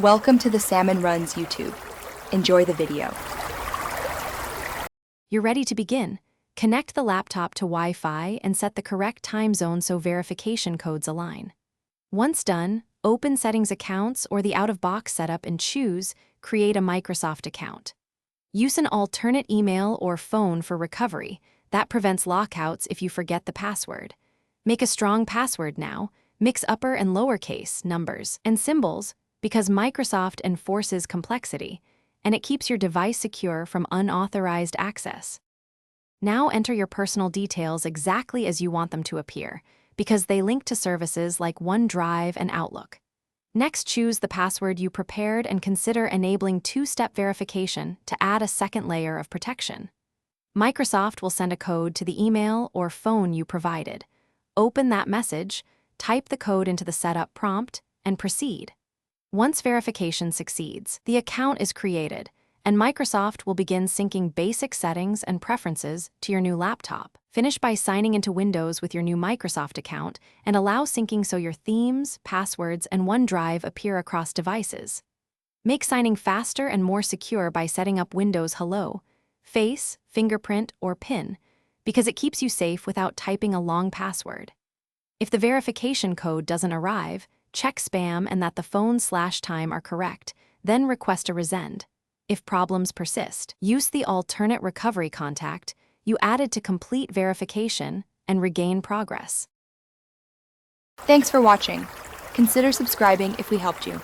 Welcome to the Salmon Runs YouTube. Enjoy the video. You're ready to begin. Connect the laptop to Wi-Fi and set the correct time zone so verification codes align. Once done, open Settings Accounts or the out-of-box setup and choose Create a Microsoft account. Use an alternate email or phone for recovery. That prevents lockouts if you forget the password. Make a strong password now. Mix upper and lowercase numbers and symbols because Microsoft enforces complexity, and it keeps your device secure from unauthorized access. Now enter your personal details exactly as you want them to appear, because they link to services like OneDrive and Outlook. Next, choose the password you prepared and consider enabling two-step verification to add a second layer of protection. Microsoft will send a code to the email or phone you provided. Open that message, type the code into the setup prompt, and proceed. Once verification succeeds, the account is created, and Microsoft will begin syncing basic settings and preferences to your new laptop. Finish by signing into Windows with your new Microsoft account and allow syncing so your themes, passwords, and OneDrive appear across devices. Make signing faster and more secure by setting up Windows Hello, Face, Fingerprint, or PIN, because it keeps you safe without typing a long password. If the verification code doesn't arrive, check spam and that the phone/time are correct, then request a resend. If problems persist, use the alternate recovery contact you added to complete verification and regain progress. Thanks for watching. Consider subscribing if we helped you.